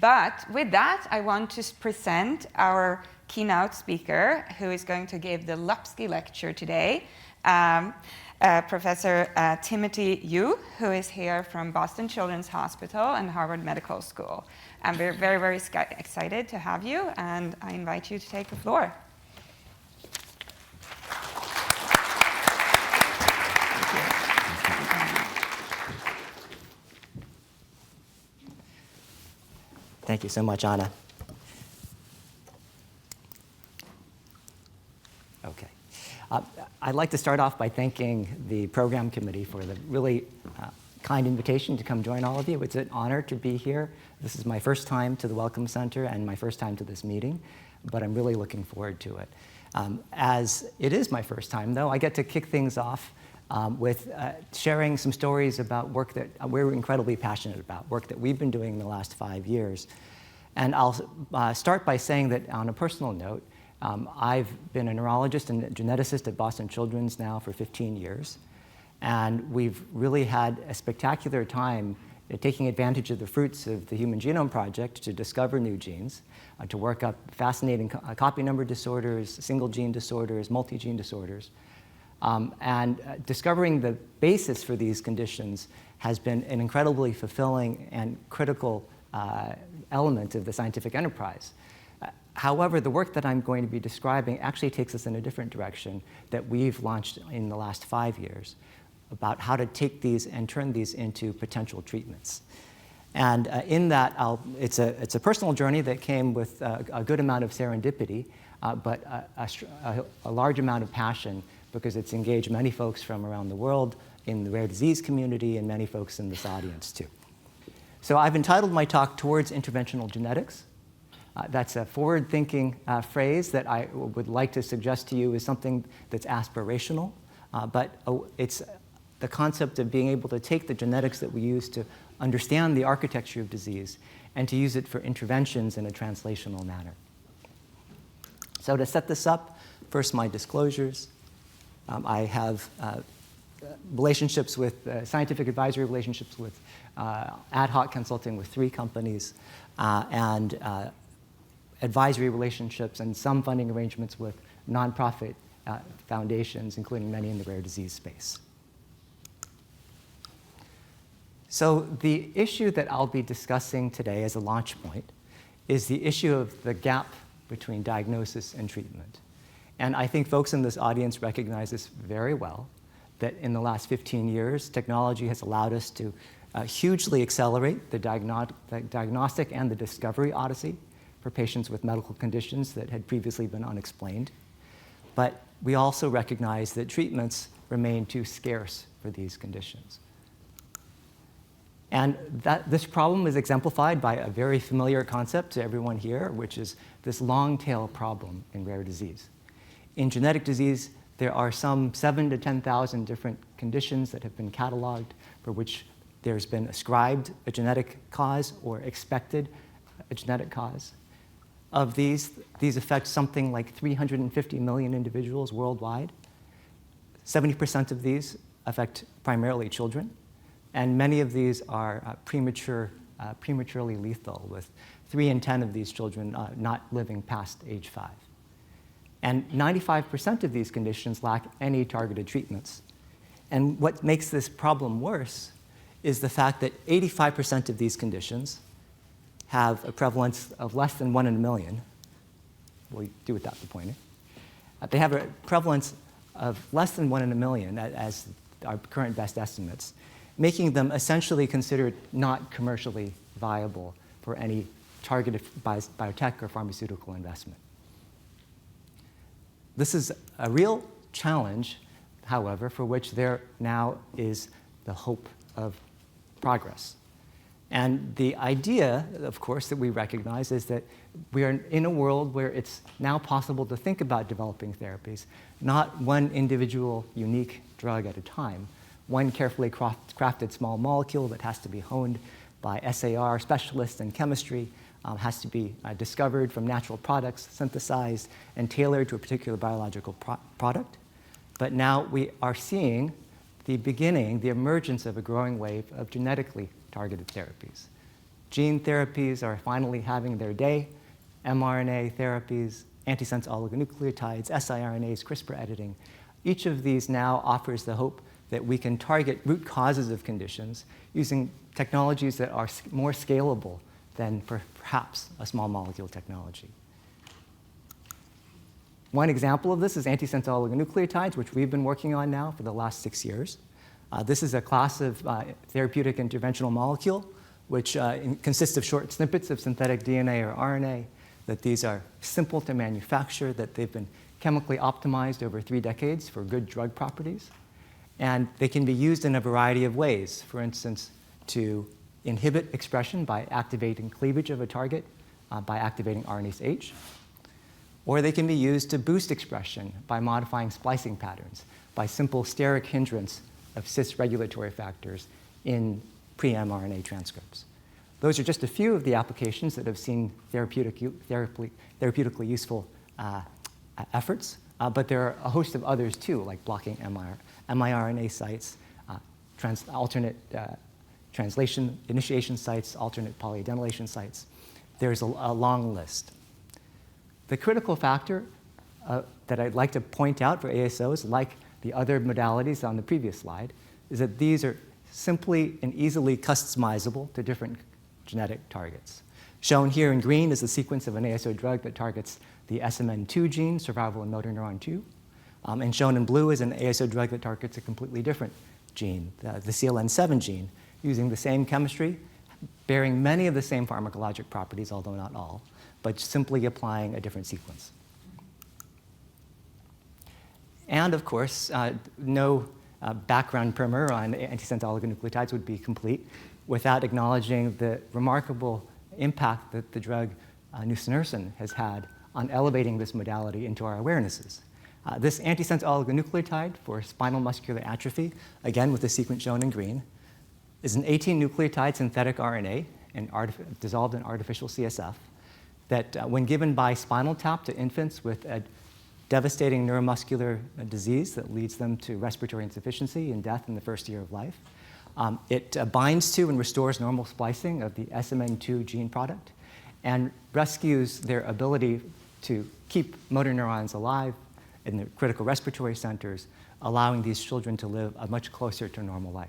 But with that, I want to present our keynote speaker, who is going to give the Lupski lecture today, Professor Timothy Yu, who is here from Boston Children's Hospital and Harvard Medical School. And we're very, very excited to have you, and I invite you to take the floor. Thank you so much, Anna. Okay. I'd like to start off by thanking the program committee for the really kind invitation to come join all of you. It's an honor to be here. This is my first time to the Wellcome Center and my first time to this meeting, but I'm really looking forward to it. As it is my first time, though, I get to kick things off with sharing some stories about work that we're incredibly passionate about, work that we've been doing in the last 5 years. And I'll start by saying that on a personal note, I've been a neurologist and a geneticist at Boston Children's now for 15 years. And we've really had a spectacular time taking advantage of the fruits of the Human Genome Project to discover new genes, to work up fascinating copy number disorders, single gene disorders, multi-gene disorders. And discovering the basis for these conditions has been an incredibly fulfilling and critical element of the scientific enterprise. However, the work that I'm going to be describing actually takes us in a different direction that we've launched in the last 5 years about how to take these and turn these into potential treatments. And in that, it's a personal journey that came with a good amount of serendipity, but a large amount of passion, because it's engaged many folks from around the world in the rare disease community and many folks in this audience too. So I've entitled my talk Towards Interventional Genetics. That's a forward-thinking phrase that I would like to suggest to you is something that's aspirational, but it's the concept of being able to take the genetics that we use to understand the architecture of disease and to use it for interventions in a translational manner. So to set this up, first my disclosures. I have relationships with scientific advisory relationships with ad hoc consulting with 3 companies and advisory relationships and some funding arrangements with nonprofit foundations, including many in the rare disease space. So the issue that I'll be discussing today as a launch point is the issue of the gap between diagnosis and treatment. And I think folks in this audience recognize this very well, that in the last 15 years, technology has allowed us to hugely accelerate the diagnostic and the discovery odyssey for patients with medical conditions that had previously been unexplained. But we also recognize that treatments remain too scarce for these conditions. And this problem is exemplified by a very familiar concept to everyone here, which is this long tail problem in rare disease. In genetic disease, there are some 7,000 to 10,000 different conditions that have been cataloged for which there's been ascribed a genetic cause or expected a genetic cause. Of these affect something like 350 million individuals worldwide. 70% of these affect primarily children, and many of these are prematurely lethal, with 3 in 10 of these children not living past age 5. And 95% of these conditions lack any targeted treatments. And what makes this problem worse is the fact that 85% of these conditions have a prevalence of less than 1 in a million. We'll do without the pointer. They have a prevalence of less than 1 in a million as our current best estimates, making them essentially considered not commercially viable for any targeted biotech or pharmaceutical investment. This is a real challenge, however, for which there now is the hope of progress. And the idea, of course, that we recognize is that we are in a world where it's now possible to think about developing therapies, not one individual unique drug at a time, one carefully crafted small molecule that has to be honed by SAR specialists in chemistry, has to be discovered from natural products, synthesized, and tailored to a particular biological product. But now we are seeing the emergence of a growing wave of genetically targeted therapies. Gene therapies are finally having their day. mRNA therapies, antisense oligonucleotides, siRNAs, CRISPR editing. Each of these now offers the hope that we can target root causes of conditions using technologies that are more scalable than perhaps a small molecule technology. One example of this is antisense oligonucleotides, which we've been working on now for the last 6 years. This is a class of therapeutic interventional molecule, which consists of short snippets of synthetic DNA or RNA, that these are simple to manufacture, that they've been chemically optimized over 3 decades for good drug properties. And they can be used in a variety of ways. For instance, to inhibit expression by activating cleavage of a target by activating RNase H. Or they can be used to boost expression by modifying splicing patterns, by simple steric hindrance of cis regulatory factors in pre-mRNA transcripts. Those are just a few of the applications that have seen therapeutically useful efforts, but there are a host of others too, like blocking miRNA sites, alternate translation initiation sites, alternate polyadenylation sites. There's a long list. The critical factor that I'd like to point out for ASOs, like the other modalities on the previous slide, is that these are simply and easily customizable to different genetic targets. Shown here in green is the sequence of an ASO drug that targets the SMN2 gene, survival in motor neuron 2. And shown in blue is an ASO drug that targets a completely different gene, the CLN7 gene, using the same chemistry, bearing many of the same pharmacologic properties, although not all, but simply applying a different sequence. And of course, no background primer on antisense oligonucleotides would be complete without acknowledging the remarkable impact that the drug nusinersen has had on elevating this modality into our awarenesses. This antisense oligonucleotide for spinal muscular atrophy, again with the sequence shown in green, is an 18-nucleotide synthetic RNA dissolved in artificial CSF that, when given by spinal tap to infants with a devastating neuromuscular disease that leads them to respiratory insufficiency and death in the first year of life, it binds to and restores normal splicing of the SMN2 gene product and rescues their ability to keep motor neurons alive in the critical respiratory centers, allowing these children to live a much closer to normal life.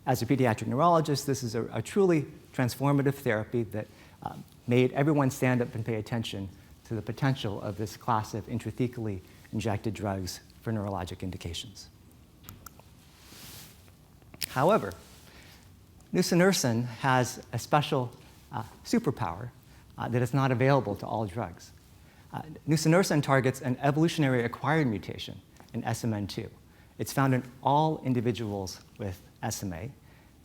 As a pediatric neurologist, this is a truly transformative therapy that made everyone stand up and pay attention to the potential of this class of intrathecally injected drugs for neurologic indications. However, nusinersen has a special superpower that is not available to all drugs. Nusinersen targets an evolutionary acquired mutation in SMN2. It's found in all individuals with SMA.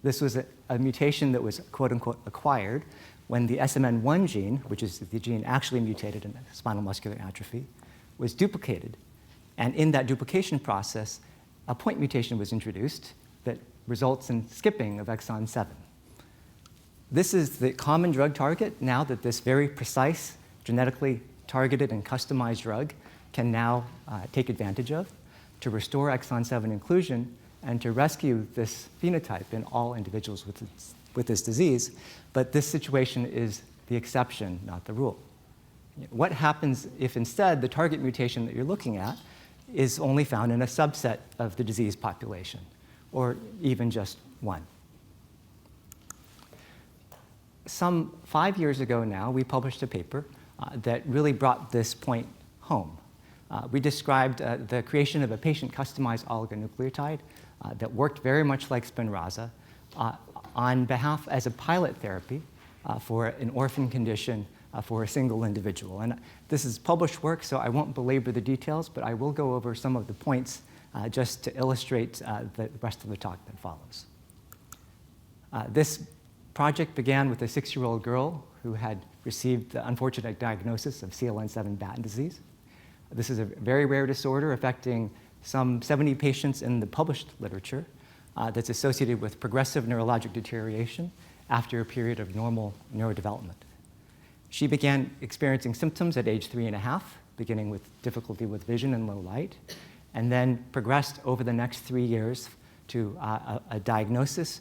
This was a mutation that was quote-unquote acquired when the SMN1 gene, which is the gene actually mutated in spinal muscular atrophy, was duplicated. And in that duplication process, a point mutation was introduced that results in skipping of exon 7. This is the common drug target now that this very precise, genetically targeted and customized drug can now take advantage of to restore exon 7 inclusion and to rescue this phenotype in all individuals with this disease. But this situation is the exception, not the rule. What happens if instead the target mutation that you're looking at is only found in a subset of the disease population, or even just one? Some 5 years ago now, we published a paper that really brought this point home. We described the creation of a patient-customized oligonucleotide that worked very much like Spinraza on behalf as a pilot therapy for an orphan condition for a single individual. And this is published work, so I won't belabor the details, but I will go over some of the points just to illustrate the rest of the talk that follows. This project began with a 6-year-old girl who had received the unfortunate diagnosis of CLN7 Batten disease. This is a very rare disorder affecting some 70 patients in the published literature that's associated with progressive neurologic deterioration after a period of normal neurodevelopment. She began experiencing symptoms at age 3.5, beginning with difficulty with vision and low light, and then progressed over the next 3 years to a diagnosis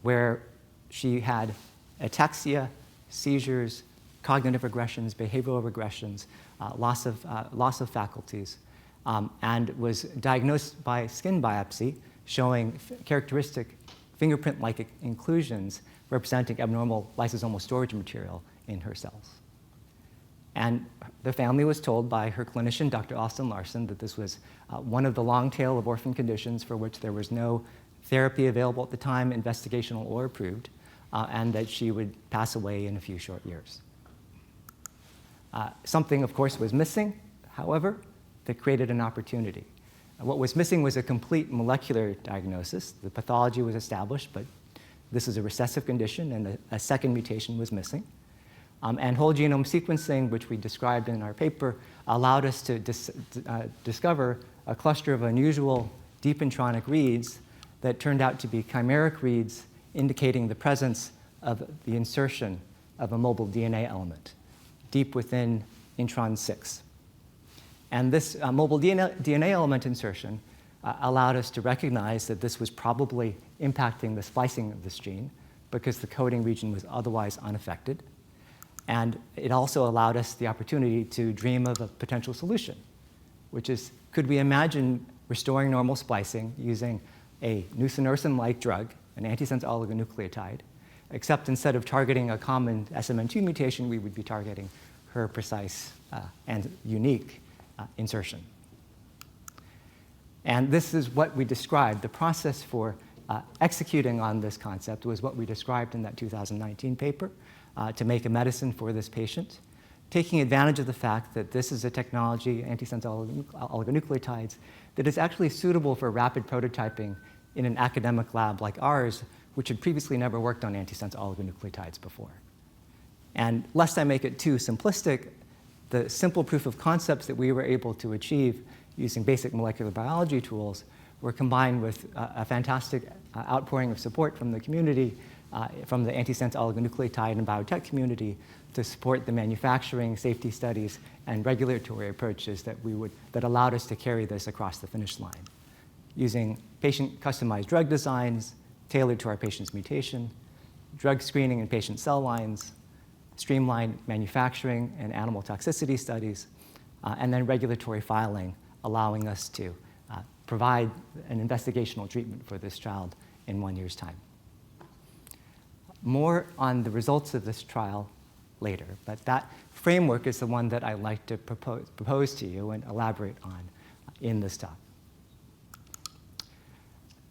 where she had ataxia, seizures, cognitive regressions, behavioral regressions, loss of faculties, and was diagnosed by skin biopsy showing characteristic fingerprint-like inclusions representing abnormal lysosomal storage material in her cells. And the family was told by her clinician, Dr. Austin Larson, that this was one of the long tail of orphan conditions for which there was no therapy available at the time, investigational or approved, and that she would pass away in a few short years. Something, of course, was missing, however, that created an opportunity. What was missing was a complete molecular diagnosis. The pathology was established, but this is a recessive condition, and a second mutation was missing. And whole genome sequencing, which we described in our paper, allowed us to discover a cluster of unusual deep intronic reads that turned out to be chimeric reads indicating the presence of the insertion of a mobile DNA element deep within intron 6. And this mobile DNA element insertion allowed us to recognize that this was probably impacting the splicing of this gene because the coding region was otherwise unaffected. And it also allowed us the opportunity to dream of a potential solution, which is, could we imagine restoring normal splicing using a nusinersen-like drug, an antisense oligonucleotide, except instead of targeting a common SMN2 mutation, we would be targeting her precise and unique insertion. And this is what we described. The process for executing on this concept was what we described in that 2019 paper, to make a medicine for this patient, taking advantage of the fact that this is a technology, antisense oligonucleotides, that is actually suitable for rapid prototyping in an academic lab like ours, which had previously never worked on antisense oligonucleotides before. And lest I make it too simplistic, the simple proof of concepts that we were able to achieve using basic molecular biology tools were combined with a fantastic outpouring of support from the community, from the antisense oligonucleotide and biotech community, to support the manufacturing, safety studies, and regulatory approaches that allowed us to carry this across the finish line, using patient-customized drug designs tailored to our patient's mutation, drug screening in patient cell lines, streamlined manufacturing and animal toxicity studies, and then regulatory filing, allowing us to provide an investigational treatment for this child in 1 year's time. More on the results of this trial later, but that framework is the one that I'd like to propose to you and elaborate on in this talk.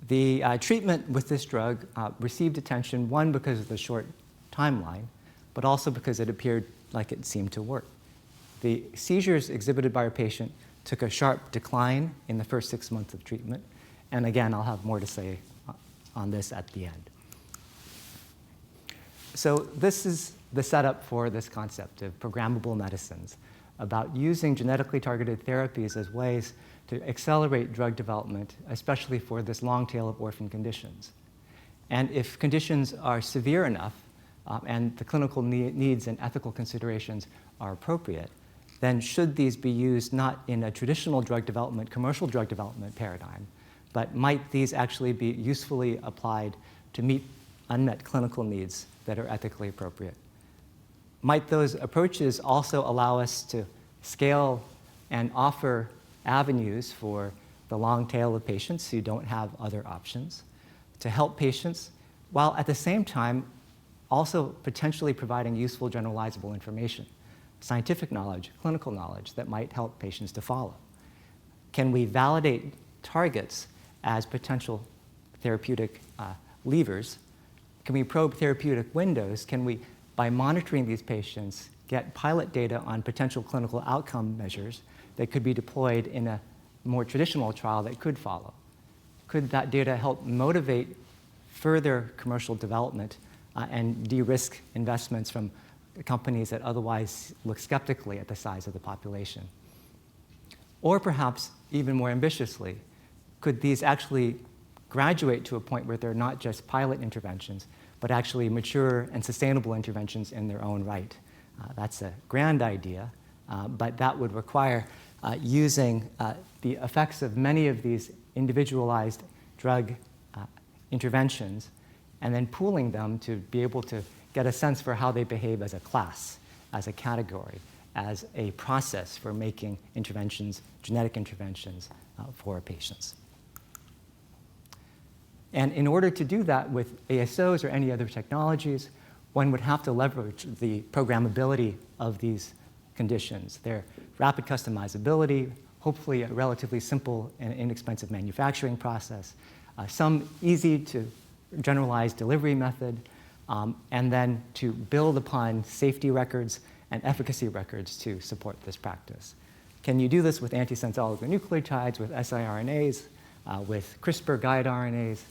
The treatment with this drug received attention, one, because of the short timeline, but also because it appeared like it seemed to work. The seizures exhibited by our patient took a sharp decline in the first 6 months of treatment, and again, I'll have more to say on this at the end. So this is the setup for this concept of programmable medicines, about using genetically targeted therapies as ways to accelerate drug development, especially for this long tail of orphan conditions. And if conditions are severe enough and the clinical needs and ethical considerations are appropriate, then should these be used not in a traditional drug development, commercial drug development paradigm, but might these actually be usefully applied to meet unmet clinical needs that are ethically appropriate? Might those approaches also allow us to scale and offer avenues for the long tail of patients who don't have other options, to help patients, while at the same time also potentially providing useful generalizable information, scientific knowledge, clinical knowledge that might help patients to follow? Can we validate targets as potential therapeutic levers? Can we probe therapeutic windows? Can we, by monitoring these patients, get pilot data on potential clinical outcome measures that could be deployed in a more traditional trial that could follow? Could that data help motivate further commercial development and de-risk investments from companies that otherwise look skeptically at the size of the population? Or perhaps, even more ambitiously, could these actually graduate to a point where they're not just pilot interventions, but actually mature and sustainable interventions in their own right? That's a grand idea, but that would require using the effects of many of these individualized drug interventions and then pooling them to be able to get a sense for how they behave as a class, as a category, as a process for making interventions, genetic interventions for patients. And in order to do that with ASOs or any other technologies, one would have to leverage the programmability of these conditions, their rapid customizability, hopefully a relatively simple and inexpensive manufacturing process, some easy to generalize delivery method, and then to build upon safety records and efficacy records to support this practice. Can you do this with antisense oligonucleotides, with siRNAs, with CRISPR guide RNAs,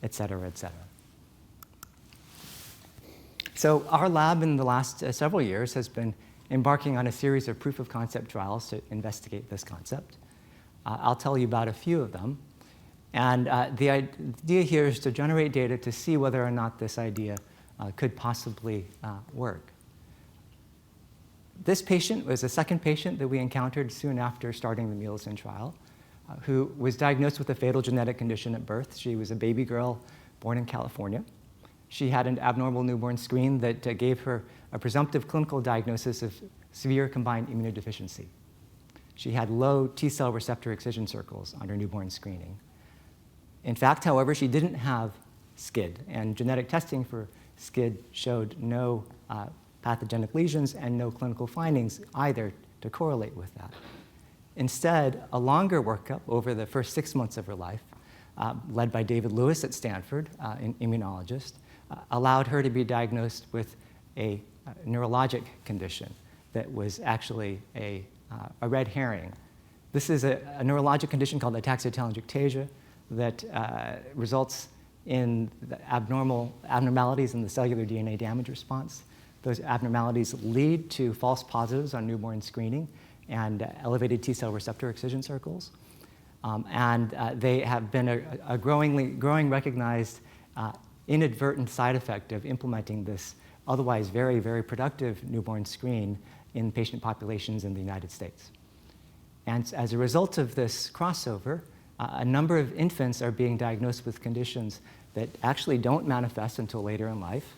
et cetera, et cetera? So our lab in the last several years has been embarking on a series of proof of concept trials to investigate this concept. I'll tell you about a few of them. And the idea here is to generate data to see whether or not this idea could possibly work. This patient was a second patient that we encountered soon after starting the Mulesin trial, who was diagnosed with a fatal genetic condition at birth. She was a baby girl born in California. She had an abnormal newborn screen that gave her a presumptive clinical diagnosis of severe combined immunodeficiency. She had low T-cell receptor excision circles on her newborn screening. In fact, however, she didn't have SCID, and genetic testing for SCID showed no pathogenic lesions and no clinical findings either to correlate with that. Instead, a longer workup over the first 6 months of her life, led by David Lewis at Stanford, an immunologist, allowed her to be diagnosed with a neurologic condition that was actually a red herring. This is a neurologic condition called ataxia-telangiectasia that results in the abnormalities in the cellular DNA damage response. Those abnormalities lead to false positives on newborn screening and elevated T-cell receptor excision circles. They have been a growing recognized inadvertent side effect of implementing this otherwise very, very productive newborn screen in patient populations in the United States. And as a result of this crossover, a number of infants are being diagnosed with conditions that actually don't manifest until later in life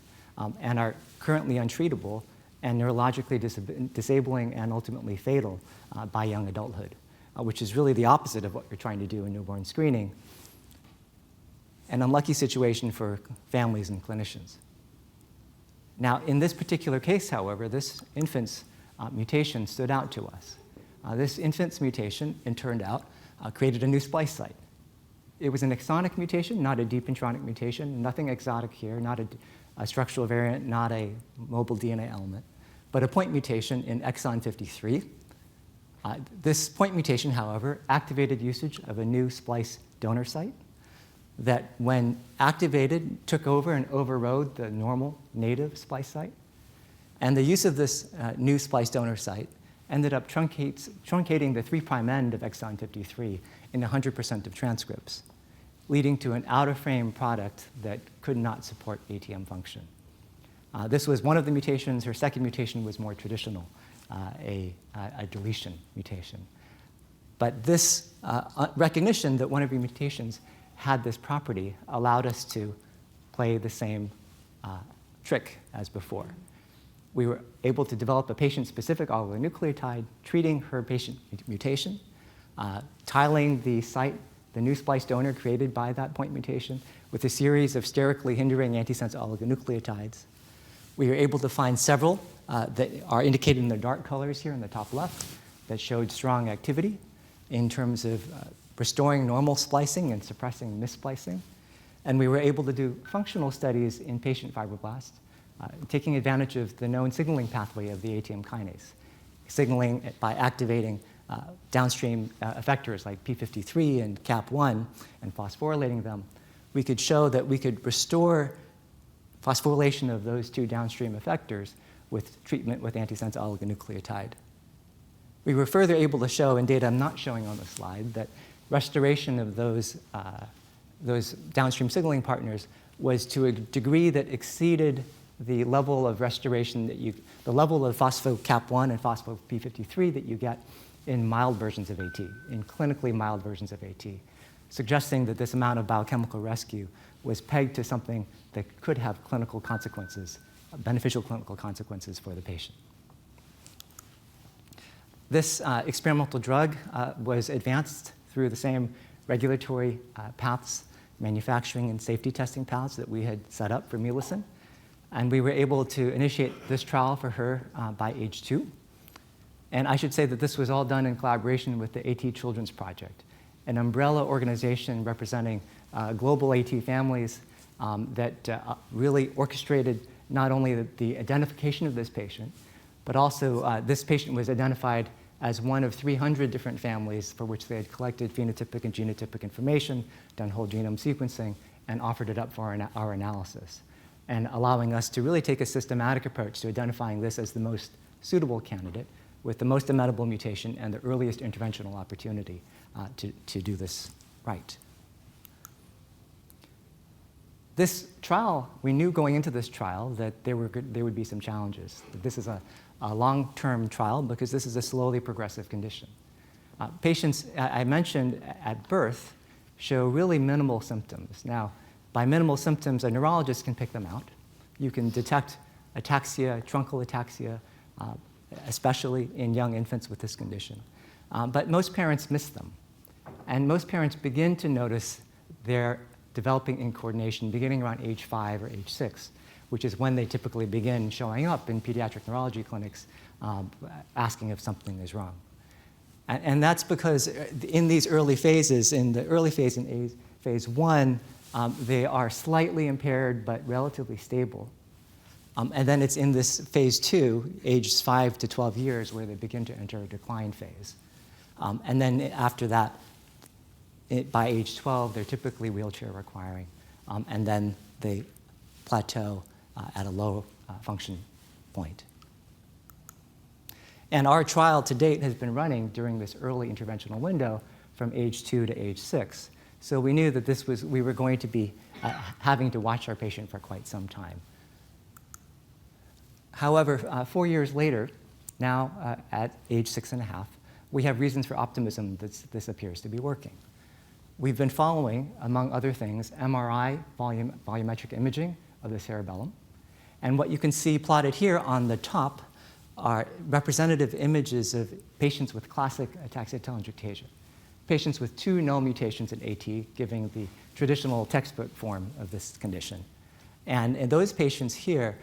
and are currently untreatable and neurologically disabling and ultimately fatal by young adulthood, which is really the opposite of what you're trying to do in newborn screening. An unlucky situation for families and clinicians. Now, in this particular case, however, this infant's mutation stood out to us. This infant's mutation, it turned out, created a new splice site. It was an exonic mutation, not a deep intronic mutation, nothing exotic here, not a structural variant, not a mobile DNA element, but a point mutation in exon 53. This point mutation, however, activated usage of a new splice donor site that, when activated, took over and overrode the normal native splice site. And the use of this new splice donor site ended up truncating the 3' end of exon 53 in 100% of transcripts, leading to an out-of-frame product that could not support ATM function. This was one of the mutations. Her second mutation was more traditional, a deletion mutation. But this recognition that one of your mutations had this property allowed us to play the same trick as before. We were able to develop a patient-specific oligonucleotide treating her patient mutation, tiling the site, the new splice donor created by that point mutation, with a series of sterically hindering antisense oligonucleotides. We were able to find several that are indicated in the dark colors here in the top left that showed strong activity in terms of restoring normal splicing and suppressing missplicing. And we were able to do functional studies in patient fibroblasts, taking advantage of the known signaling pathway of the ATM kinase, signaling by activating downstream effectors like p53 and CAP1 and phosphorylating them. We could show that we could restore phosphorylation of those two downstream effectors with treatment with antisense oligonucleotide. We were further able to show, in data I'm not showing on the slide, that restoration of those downstream signaling partners was to a degree that exceeded the level of restoration the level of phospho-CAP1 and phospho-p53 that you get in mild versions of AT, in clinically mild versions of AT, suggesting that this amount of biochemical rescue was pegged to something that could have clinical consequences beneficial clinical consequences for the patient. This experimental drug was advanced through the same regulatory paths, manufacturing and safety testing paths that we had set up for Mulison. And we were able to initiate this trial for her by age 2. And I should say that this was all done in collaboration with the AT Children's Project, an umbrella organization representing global AT families that really orchestrated not only the identification of this patient, but also this patient was identified as one of 300 different families for which they had collected phenotypic and genotypic information, done whole genome sequencing, and offered it up for our analysis, and allowing us to really take a systematic approach to identifying this as the most suitable candidate with the most amenable mutation and the earliest interventional opportunity to do this right. This trial, we knew going into this trial that there would be some challenges. This is a long-term trial because this is a slowly progressive condition. Patients, I mentioned at birth, show really minimal symptoms. Now, by minimal symptoms, a neurologist can pick them out. You can detect ataxia, truncal ataxia, especially in young infants with this condition. But most parents miss them. And most parents begin to notice their developing incoordination beginning around age 5 or age 6, which is when they typically begin showing up in pediatric neurology clinics asking if something is wrong. And that's because in these early phases, in the early phase, in phase 1, they are slightly impaired but relatively stable. And then it's in this phase 2, ages 5 to 12 years, where they begin to enter a decline phase. And then after that, by age 12, they're typically wheelchair requiring. And then they plateau at a low function point. And our trial to date has been running during this early interventional window from age 2 to age 6. So we knew that we were going to be having to watch our patient for quite some time. However, 4 years later, now at age 6.5, we have reasons for optimism that this appears to be working. We've been following, among other things, MRI volumetric imaging of the cerebellum. And what you can see plotted here on the top are representative images of patients with classic ataxia-telangiectasia, patients with 2 null mutations in AT, giving the traditional textbook form of this condition. And in those patients here,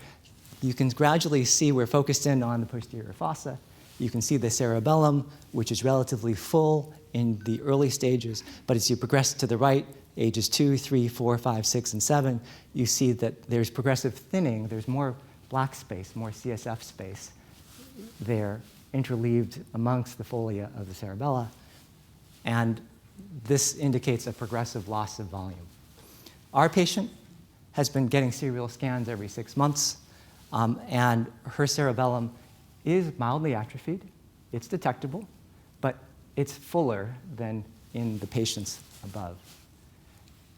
you can gradually see we're focused in on the posterior fossa. You can see the cerebellum, which is relatively full in the early stages, but as you progress to the right, ages 2, 3, 4, 5, 6, and 7, you see that there's progressive thinning. There's more black space, more CSF space there interleaved amongst the folia of the cerebella. And this indicates a progressive loss of volume. Our patient has been getting serial scans every 6 months, and her cerebellum is mildly atrophied. It's detectable, but it's fuller than in the patients above.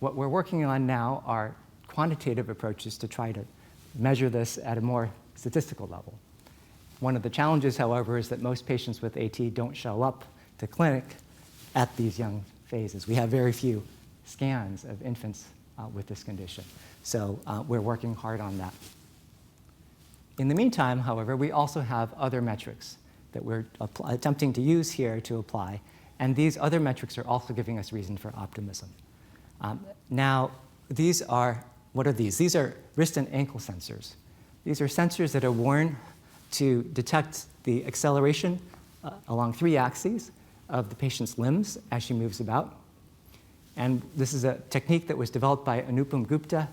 What we're working on now are quantitative approaches to try to measure this at a more statistical level. One of the challenges, however, is that most patients with AT don't show up to clinic at these young phases. We have very few scans of infants with this condition. So we're working hard on that. In the meantime, however, we also have other metrics that we're attempting to use here to apply. And these other metrics are also giving us reason for optimism. Now, what are these? These are wrist and ankle sensors. These are sensors that are worn to detect the acceleration along 3 axes of the patient's limbs as she moves about. And this is a technique that was developed by Anupam Gupta,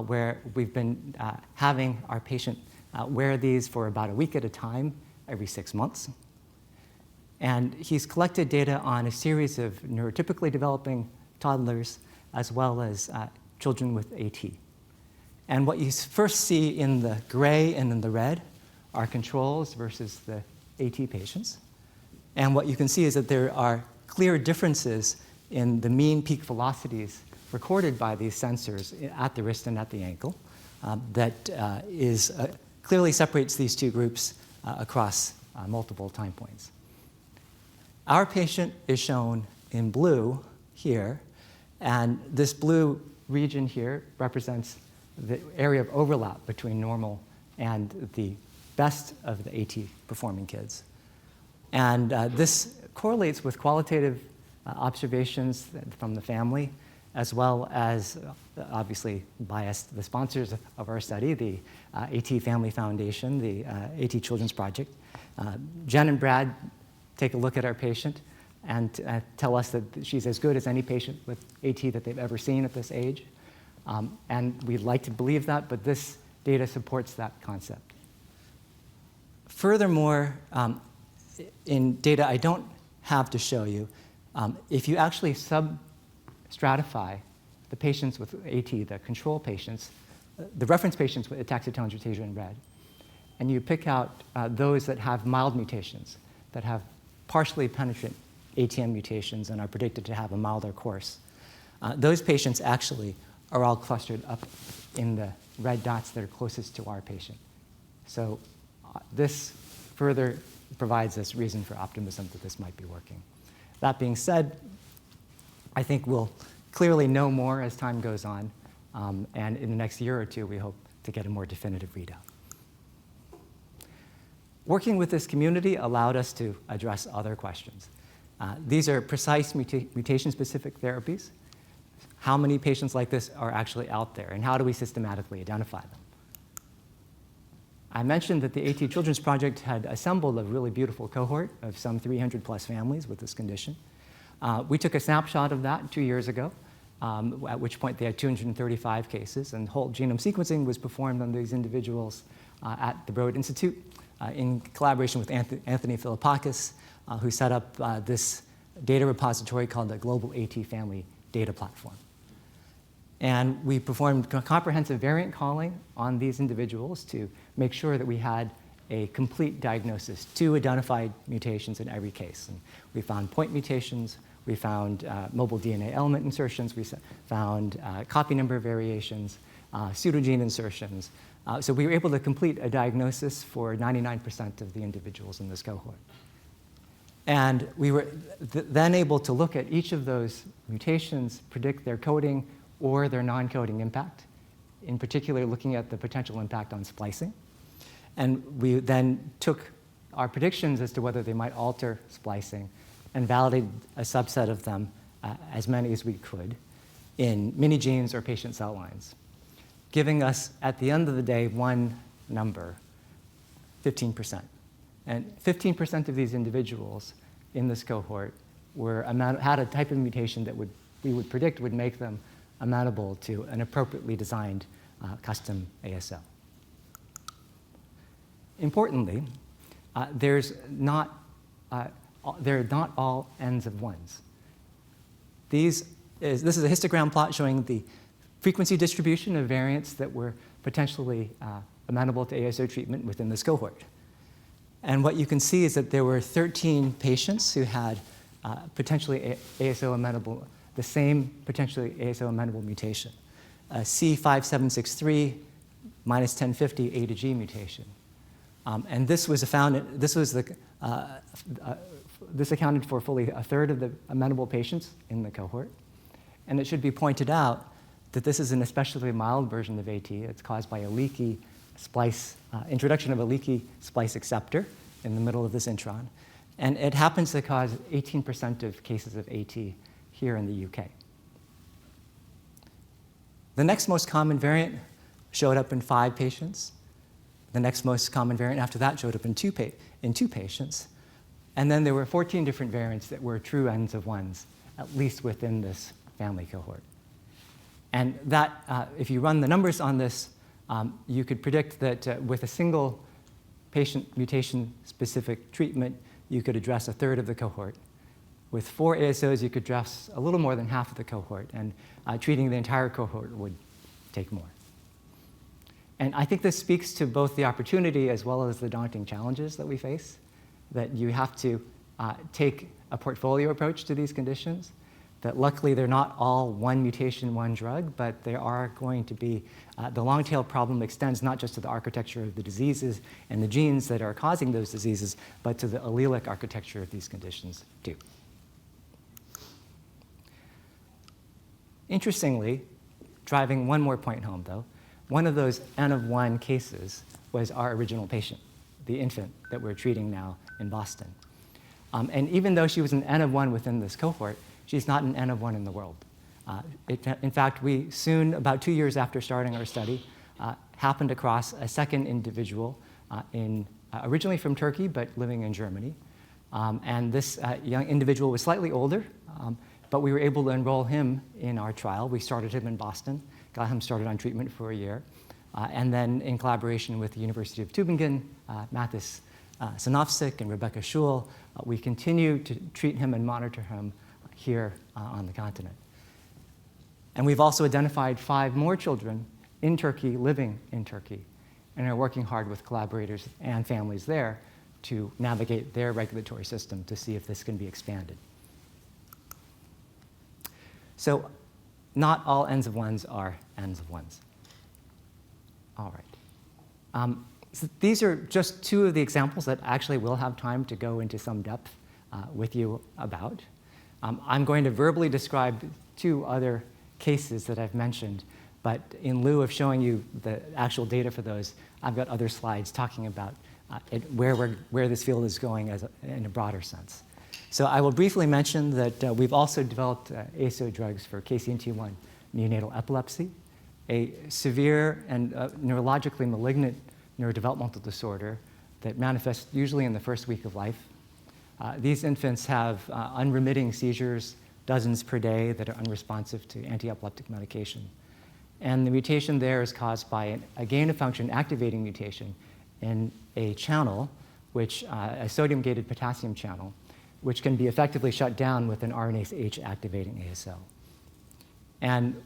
where we've been having our patient wear these for about a week at a time every 6 months. And he's collected data on a series of neurotypically developing toddlers as well as children with AT. And what you first see in the gray and in the red are controls versus the AT patients. And what you can see is that there are clear differences in the mean peak velocities recorded by these sensors at the wrist and at the ankle that clearly separates these 2 groups across multiple time points. Our patient is shown in blue here, and this blue region here represents the area of overlap between normal and the best of the AT performing kids. And this correlates with qualitative observations from the family, as well as obviously biased the sponsors of our study, the AT Family Foundation, the AT Children's Project. Jen and Brad take a look at our patient and tell us that she's as good as any patient with AT that they've ever seen at this age. And we'd like to believe that, but this data supports that concept. Furthermore, in data I don't have to show you, if you actually stratify the patients with AT, the control patients, the reference patients with ataxia telangiectasia in red, and you pick out those that have mild mutations, that have partially penetrant ATM mutations and are predicted to have a milder course, those patients actually are all clustered up in the red dots that are closest to our patient. So this further provides us reason for optimism that this might be working. That being said, I think we'll clearly know more as time goes on, and in the next year or two, we hope to get a more definitive readout. Working with this community allowed us to address other questions. These are precise mutation-specific therapies. How many patients like this are actually out there, and how do we systematically identify them? I mentioned that the AT Children's Project had assembled a really beautiful cohort of some 300 plus families with this condition. We took a snapshot of that 2 years ago, at which point they had 235 cases, and whole genome sequencing was performed on these individuals at the Broad Institute in collaboration with Anthony Philippakis, who set up this data repository called the Global AT Family Data Platform. And we performed comprehensive variant calling on these individuals to make sure that we had a complete diagnosis, 2 identified mutations in every case. And we found point mutations, we found mobile DNA element insertions, we found copy number variations, pseudogene insertions. So we were able to complete a diagnosis for 99% of the individuals in this cohort. And we were then able to look at each of those mutations, predict their coding or their non-coding impact, in particular looking at the potential impact on splicing. And we then took our predictions as to whether they might alter splicing and validated a subset of them, as many as we could, in mini genes or patient cell lines, giving us, at the end of the day, one number, 15%. And 15% of these individuals in this cohort had a type of mutation that we would predict would make them amenable to an appropriately designed custom ASO. Importantly, they're not all n's of 1s. This is a histogram plot showing the frequency distribution of variants that were potentially amenable to ASO treatment within this cohort. And what you can see is that there were 13 patients who had potentially ASO amenable, the same potentially ASO amenable mutation, C5763 minus 1050 A to G mutation. And this accounted for fully a third of the amenable patients in the cohort. And it should be pointed out that this is an especially mild version of AT. It's caused by a leaky splice, introduction of a leaky splice acceptor in the middle of this intron. And it happens to cause 18% of cases of AT here in the UK. The next most common variant showed up in 5 patients. The next most common variant after that showed up in two patients. And then there were 14 different variants that were true n's of 1s, at least within this family cohort. And that, if you run the numbers on this, you could predict that with a single patient mutation-specific treatment, you could address a third of the cohort. With 4 ASOs, you could address a little more than half of the cohort, and treating the entire cohort would take more. And I think this speaks to both the opportunity as well as the daunting challenges that we face, that you have to take a portfolio approach to these conditions, that luckily they're not all one mutation, one drug, but they are going to be, the long tail problem extends not just to the architecture of the diseases and the genes that are causing those diseases, but to the allelic architecture of these conditions too. Interestingly, driving one more point home though, one of those N of 1 cases was our original patient, the infant that we're treating now in Boston. And even though she was an N of 1 within this cohort, she's not an N of 1 in the world. In fact, we soon, about 2 years after starting our study, happened across a second individual originally from Turkey, but living in Germany. And this young individual was slightly older, but we were able to enroll him in our trial. We started him in Boston, got him started on treatment for a year. And then in collaboration with the University of Tübingen, Mathis Sanofsik and Rebecca Schul, we continue to treat him and monitor him here on the continent. And we've also identified 5 more children in Turkey, living in Turkey, and are working hard with collaborators and families there to navigate their regulatory system to see if this can be expanded. So not all N's of 1s are N's of 1s. All right. So these are just 2 of the examples that actually will have time to go into some depth with you about. I'm going to verbally describe 2 other cases that I've mentioned, but in lieu of showing you the actual data for those, I've got other slides talking about where this field is going in a broader sense. So I will briefly mention that we've also developed ASO drugs for KCNT1 neonatal epilepsy, a severe and neurologically malignant neurodevelopmental disorder that manifests usually in the first week of life. These infants have unremitting seizures, dozens per day, that are unresponsive to anti-epileptic medication. And the mutation there is caused by a gain-of-function activating mutation in a channel, a sodium-gated potassium channel, which can be effectively shut down with an RNase H activating ASO. And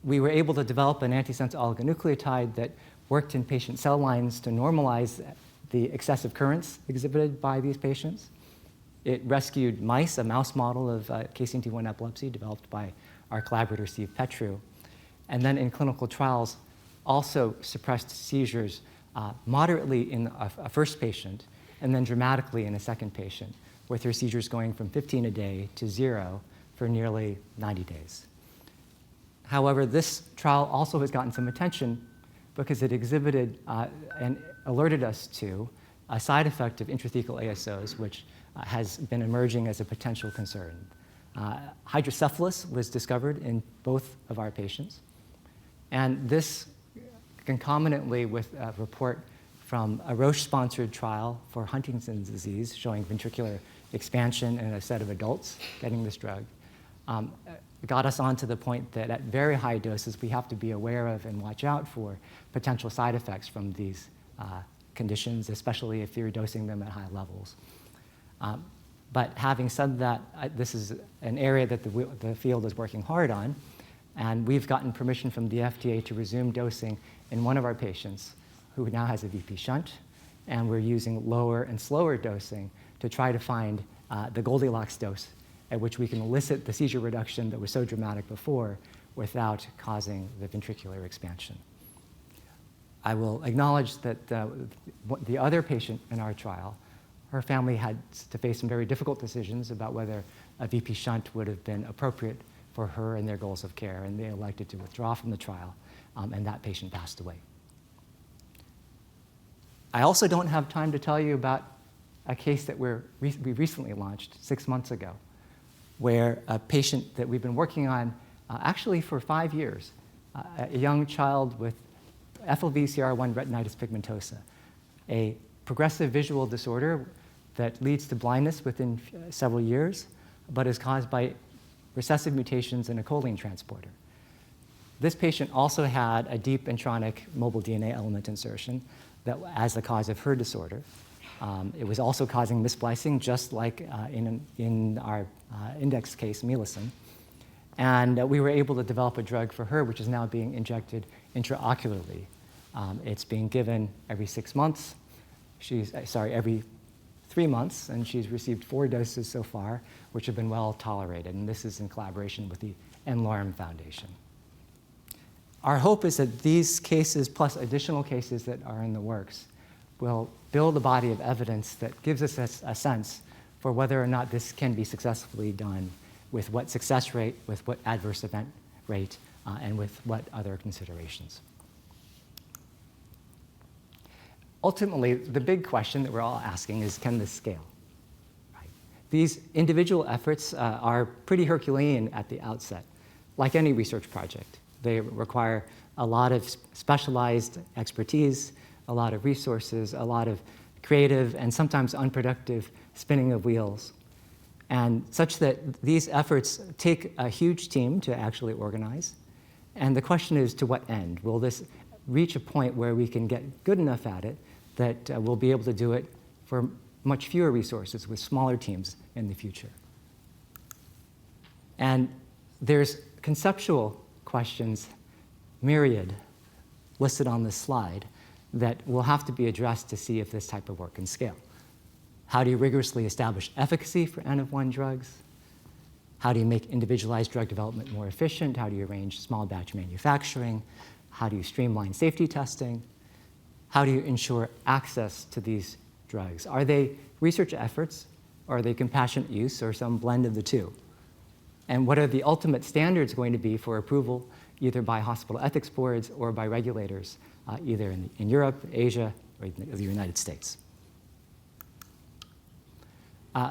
we were able to develop an antisense oligonucleotide that worked in patient cell lines to normalize the excessive currents exhibited by these patients. It rescued mice, a mouse model of KCNT1 epilepsy developed by our collaborator Steve Petru. And then in clinical trials, also suppressed seizures moderately in a first patient, and then dramatically in a second patient, with her seizures going from 15 a day to 0 for nearly 90 days. However, this trial also has gotten some attention because it exhibited and alerted us to a side effect of intrathecal ASOs, which has been emerging as a potential concern. Hydrocephalus was discovered in both of our patients. And this, concomitantly with a report from a Roche-sponsored trial for Huntington's disease showing ventricular expansion in a set of adults getting this drug, got us onto the point that at very high doses, we have to be aware of and watch out for potential side effects from these conditions, especially if you're dosing them at high levels. But having said that, this is an area that the field is working hard on, and we've gotten permission from the FDA to resume dosing in one of our patients who now has a VP shunt, and we're using lower and slower dosing to try to find the Goldilocks dose at which we can elicit the seizure reduction that was so dramatic before without causing the ventricular expansion. I will acknowledge that the other patient in our trial, her family had to face some very difficult decisions about whether a VP shunt would have been appropriate for her and their goals of care, and they elected to withdraw from the trial, and that patient passed away. I also don't have time to tell you about a case that we recently launched 6 months ago, where a patient that we've been working on actually for 5 years, a young child with FLV-CR1 retinitis pigmentosa, a progressive visual disorder that leads to blindness within several years, but is caused by recessive mutations in a choline transporter. This patient also had a deep intronic mobile DNA element insertion that as the cause of her disorder. It was also causing missplicing, just like in our index case, Melicin. And we were able to develop a drug for her, which is now being injected intraocularly. It's being given every 6 months. Every 3 months, and she's received 4 doses so far, which have been well tolerated, and this is in collaboration with the NLARM Foundation. Our hope is that these cases, plus additional cases that are in the works, will build a body of evidence that gives us a sense for whether or not this can be successfully done, with what success rate, with what adverse event rate, and with what other considerations. ultimately, the big question that we're all asking is, can this scale? Right? These individual efforts are pretty Herculean at the outset, like any research project. They require a lot of specialized expertise, a lot of resources, a lot of creative and sometimes unproductive spinning of wheels, and such that these efforts take a huge team to actually organize. And the question is, to what end? Will this reach a point where we can get good enough at it that we'll be able to do it for much fewer resources with smaller teams in the future? And there's conceptual questions, myriad, listed on this slide, that will have to be addressed to see if this type of work can scale. How do you rigorously establish efficacy for N-of-1 drugs? How do you make individualized drug development more efficient? How do you arrange small batch manufacturing? How do you streamline safety testing? How do you ensure access to these drugs? Are they research efforts, or are they compassionate use, or some blend of the two? And what are the ultimate standards going to be for approval, either by hospital ethics boards or by regulators, either in Europe, Asia, or the United States?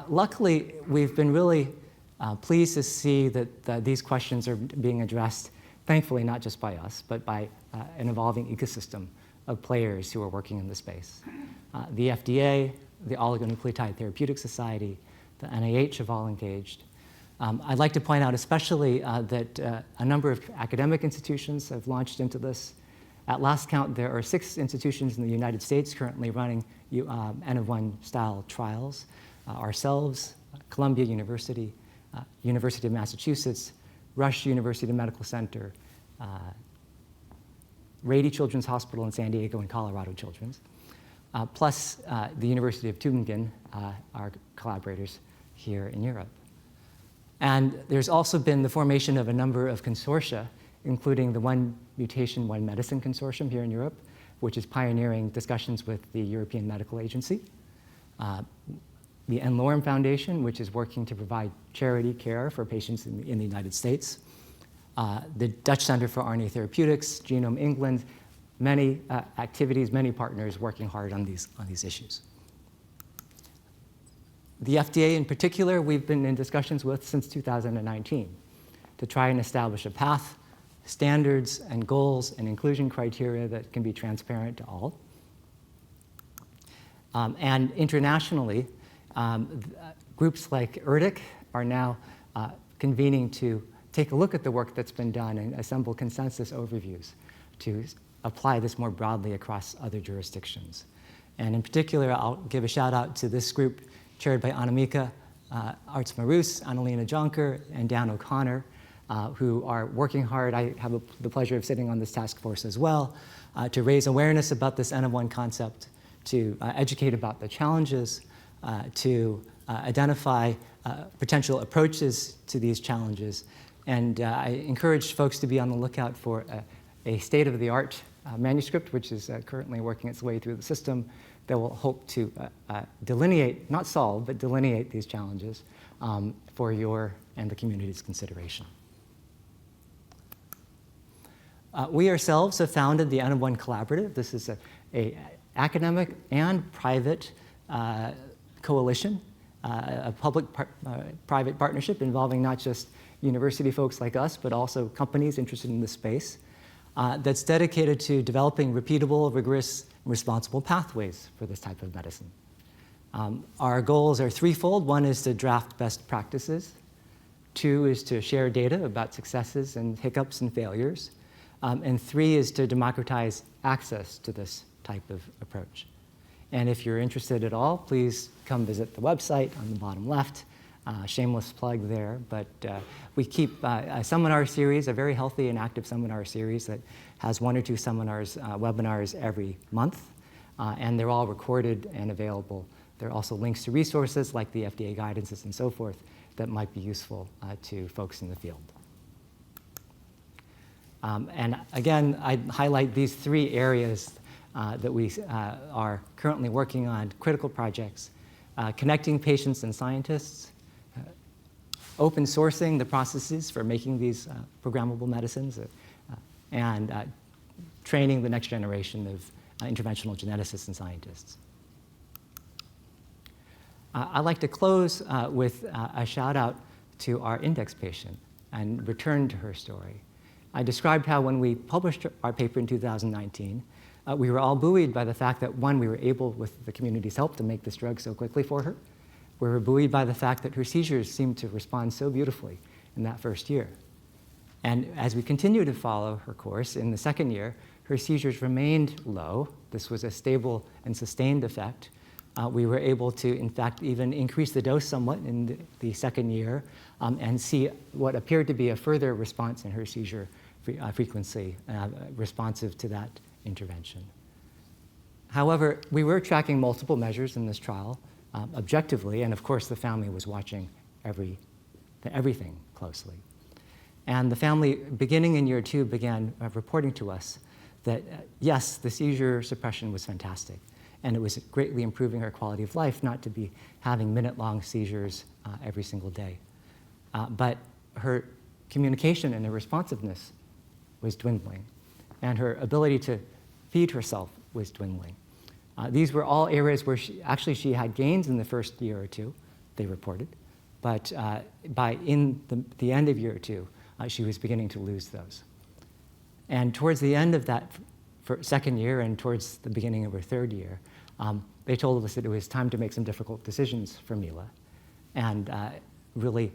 Luckily, we've been really pleased to see that these questions are being addressed, thankfully not just by us, but by an evolving ecosystem of players who are working in the space. The FDA, the Oligonucleotide Therapeutics Society, the NIH have all engaged. I'd like to point out especially that a number of academic institutions have launched into this. At last count, there are 6 institutions in the United States currently running N-of-1 style trials. Ourselves, Columbia University, University of Massachusetts, Rush University Medical Center, Rady Children's Hospital in San Diego and Colorado Children's, plus the University of Tübingen, our collaborators here in Europe. And there's also been the formation of a number of consortia, including the One Mutation, One Medicine Consortium here in Europe, which is pioneering discussions with the European Medical Agency. The N. Lorem Foundation, which is working to provide charity care for patients in the United States. The Dutch Center for RNA Therapeutics, Genome England, many activities, many partners working hard on these issues. The FDA in particular, we've been in discussions with since 2019 to try and establish a path, standards and goals and inclusion criteria that can be transparent to all. And internationally, groups like ERDIC are now convening to take a look at the work that's been done and assemble consensus overviews to apply this more broadly across other jurisdictions. And in particular, I'll give a shout out to this group chaired by Anamika Arts-Marus, Annalena Jonker, and Dan O'Connor, who are working hard. I have the pleasure of sitting on this task force as well, to raise awareness about this N-of-1 concept, to educate about the challenges, to identify potential approaches to these challenges. And I encourage folks to be on the lookout for a state-of-the-art manuscript, which is currently working its way through the system, that will hope to delineate, not solve, but delineate these challenges for your and the community's consideration. We ourselves have founded the N-of-1 Collaborative. This is an academic and private coalition, a public-private partnership involving not just university folks like us, but also companies interested in this space, that's dedicated to developing repeatable, rigorous, and responsible pathways for this type of medicine. Our goals are threefold. One is to draft best practices. 2 is to share data about successes and hiccups and failures. And 3 is to democratize access to this type of approach. And if you're interested at all, please come visit the website on the bottom left. Shameless plug there, but we keep a seminar series, a very healthy and active seminar series that has 1 or 2 seminars, webinars every month, and they're all recorded and available. There are also links to resources like the FDA guidances and so forth that might be useful to folks in the field. And again, I'd highlight these 3 areas that we are currently working on, critical projects, connecting patients and scientists, open sourcing the processes for making these programmable medicines, and training the next generation of interventional geneticists and scientists. I'd like to close with a shout out to our index patient and return to her story. I described how when we published our paper in 2019, we were all buoyed by the fact that, one, we were able, with the community's help, to make this drug so quickly for her. We were buoyed by the fact that her seizures seemed to respond so beautifully in that first year. And as we continued to follow her course, in the second year, her seizures remained low. This was a stable and sustained effect. We were able to, in fact, even increase the dose somewhat in the second year and see what appeared to be a further response in her seizure frequency responsive to that intervention. However, we were tracking multiple measures in this trial objectively, and of course the family was watching everything closely. And the family, beginning in year 2, began reporting to us that, yes, the seizure suppression was fantastic, and it was greatly improving her quality of life not to be having minute-long seizures every single day. But her communication and her responsiveness was dwindling, and her ability to feed herself was dwindling. These were all areas where she had gains in the first year or 2, they reported, but by the end of year 2, she was beginning to lose those. And towards the end of that second year and towards the beginning of her third year, they told us that it was time to make some difficult decisions for Mila, and really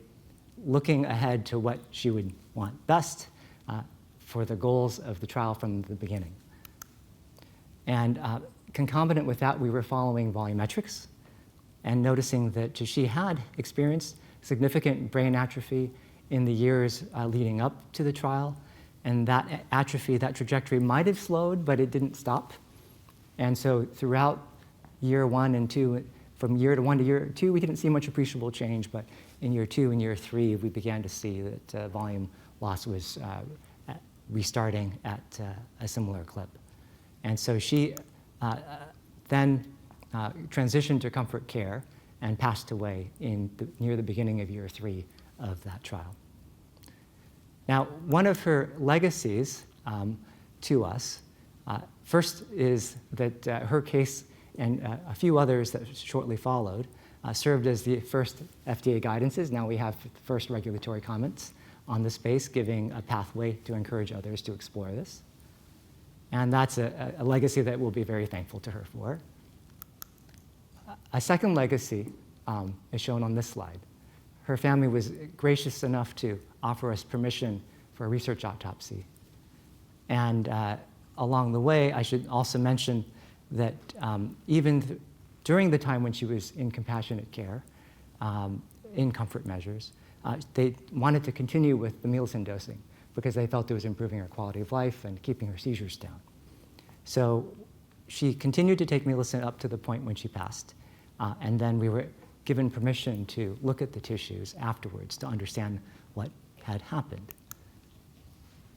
looking ahead to what she would want best for the goals of the trial from the beginning. And concomitant with that, we were following volumetrics and noticing that she had experienced significant brain atrophy in the years leading up to the trial, and that atrophy, that trajectory might have slowed, but it didn't stop. And so throughout year 1 and 2, from year 1 to year 2, we didn't see much appreciable change, but in year 2 and year 3, we began to see that volume loss was restarting at a similar clip. And so she then transitioned to comfort care and passed away near the beginning of year 3 of that trial. Now, one of her legacies to us, first is that her case and a few others that shortly followed served as the first FDA guidances. Now we have first regulatory comments on the space, giving a pathway to encourage others to explore this. And that's a legacy that we'll be very thankful to her for. A second legacy is shown on this slide. Her family was gracious enough to offer us permission for a research autopsy. And along the way, I should also mention that even during the time when she was in compassionate care, in comfort measures, they wanted to continue with the Millicin dosing because they felt it was improving her quality of life and keeping her seizures down. So she continued to take Millicin up to the point when she passed, and then we were given permission to look at the tissues afterwards to understand what had happened.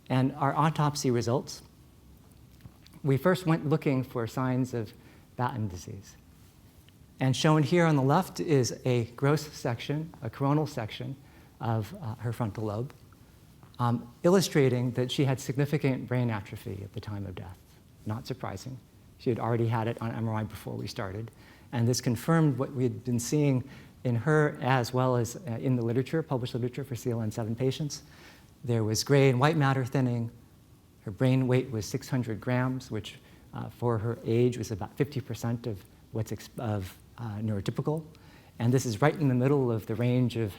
And our autopsy results, we first went looking for signs of Batten disease. And shown here on the left is a gross section, a coronal section of her frontal lobe, illustrating that she had significant brain atrophy at the time of death. Not surprising. She had already had it on MRI before we started. And this confirmed what we had been seeing in her as well as in the literature, published literature for CLN7 patients. There was gray and white matter thinning. Her brain weight was 600 grams, which for her age was about 50% of what's neurotypical. And this is right in the middle of the range of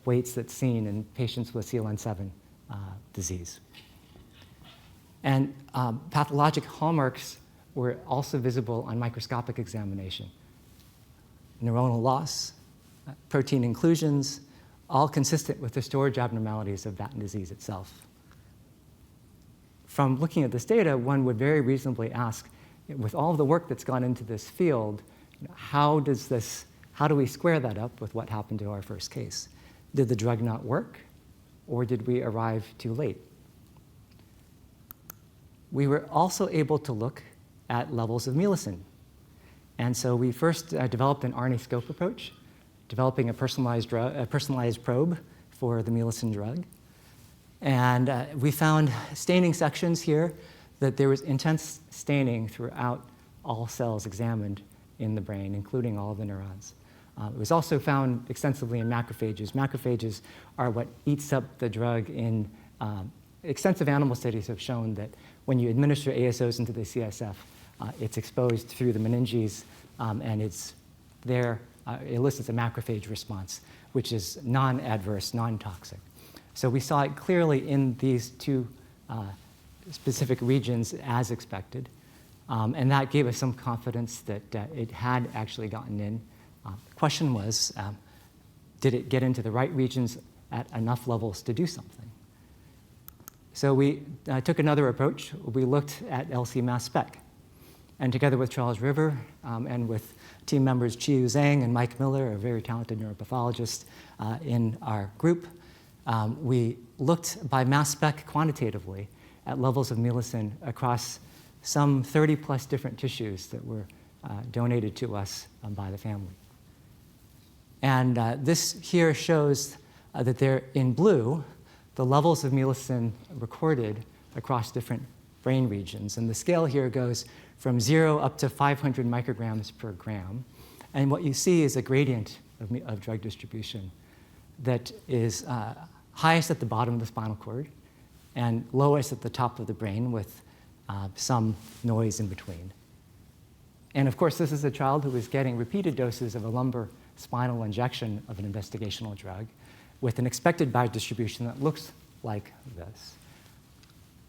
weights that's seen in patients with CLN7 disease. And pathologic hallmarks were also visible on microscopic examination. Neuronal loss, protein inclusions, all consistent with the storage abnormalities of Batten disease itself. From looking at this data, one would very reasonably ask, with all of the work that's gone into this field, how do we square that up with what happened to our first case? Did the drug not work, or did we arrive too late? We were also able to look at levels of Millicin. And so we first developed an RNA-scope approach, developing a personalized probe for the Millicin drug. And we found staining sections here that there was intense staining throughout all cells examined in the brain, including all of the neurons. It was also found extensively in macrophages. Macrophages are what eats up the drug in extensive animal studies have shown that when you administer ASOs into the CSF, it's exposed through the meninges, and it's there, elicits a macrophage response, which is non-adverse, non-toxic. So we saw it clearly in these two specific regions as expected, and that gave us some confidence that it had actually gotten in. The question was, did it get into the right regions at enough levels to do something? So we took another approach. We looked at LC mass spec. And together with Charles River and with team members Chiyu Zhang and Mike Miller, a very talented neuropathologist in our group, we looked by mass spec quantitatively at levels of mucin across some 30-plus different tissues that were donated to us by the family. And this here shows that they're in blue, the levels of mucin recorded across different brain regions. And the scale here goes from 0 up to 500 micrograms per gram. And what you see is a gradient of drug distribution that is highest at the bottom of the spinal cord and lowest at the top of the brain with some noise in between. And of course, this is a child who was getting repeated doses of a lumbar spinal injection of an investigational drug with an expected biodistribution that looks like this.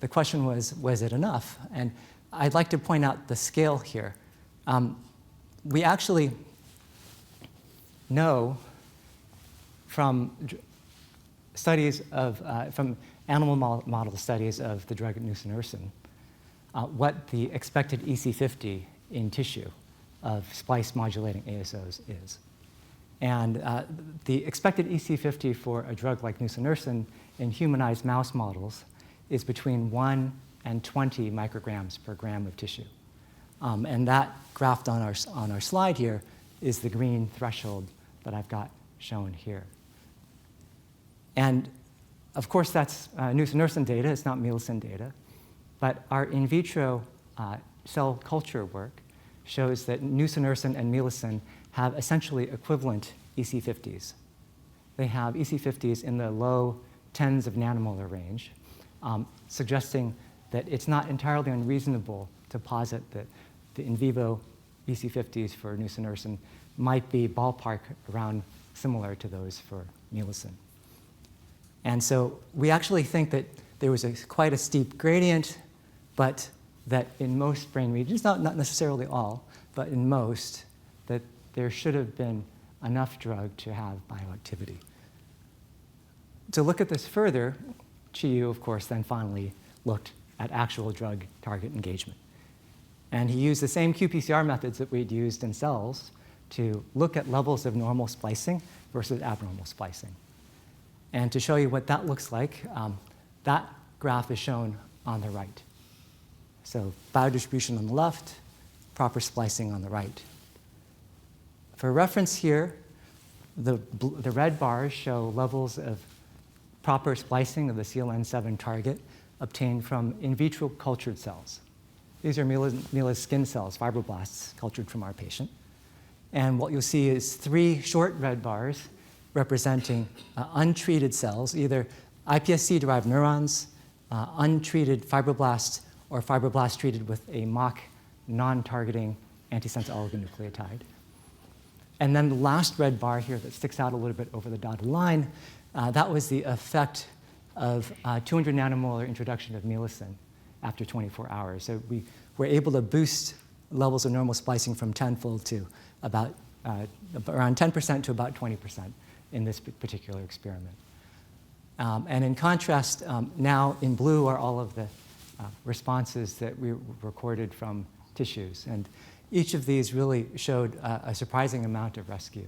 The question was it enough? And I'd like to point out the scale here. We actually know from studies of, from animal model studies of the drug nusinersen, what the expected EC50 in tissue of splice modulating ASOs is. And the expected EC50 for a drug like nusinersen in humanized mouse models is between 1 and 20 micrograms per gram of tissue. And that graphed on our slide here is the green threshold that I've got shown here. And of course, that's nusinersen data, it's not mucin data. But our in vitro cell culture work shows that nusinersen and mucin have essentially equivalent EC50s. They have EC50s in the low tens of nanomolar range, suggesting that it's not entirely unreasonable to posit that the in vivo EC50s for nusinersen might be ballpark around similar to those for mucin. And so we actually think that there was quite a steep gradient, but that in most brain regions, not necessarily all, but in most, that there should have been enough drug to have bioactivity. To look at this further, Chiyu, of course, then finally looked at actual drug target engagement. And he used the same qPCR methods that we'd used in cells to look at levels of normal splicing versus abnormal splicing. And to show you what that looks like, that graph is shown on the right. So biodistribution on the left, proper splicing on the right. For reference here, the red bars show levels of proper splicing of the CLN7 target obtained from in vitro cultured cells. These are Mila's skin cells, fibroblasts, cultured from our patient. And what you'll see is 3 short red bars representing untreated cells, either iPSC-derived neurons, untreated fibroblasts, or fibroblasts treated with a mock non-targeting antisense oligonucleotide. And then the last red bar here that sticks out a little bit over the dotted line, that was the effect of 200 nanomolar introduction of mucin after 24 hours. So we were able to boost levels of normal splicing from tenfold to about around 10% to about 20% in this particular experiment. And in contrast, now in blue are all of the responses that we recorded from tissues. And each of these really showed a surprising amount of rescue,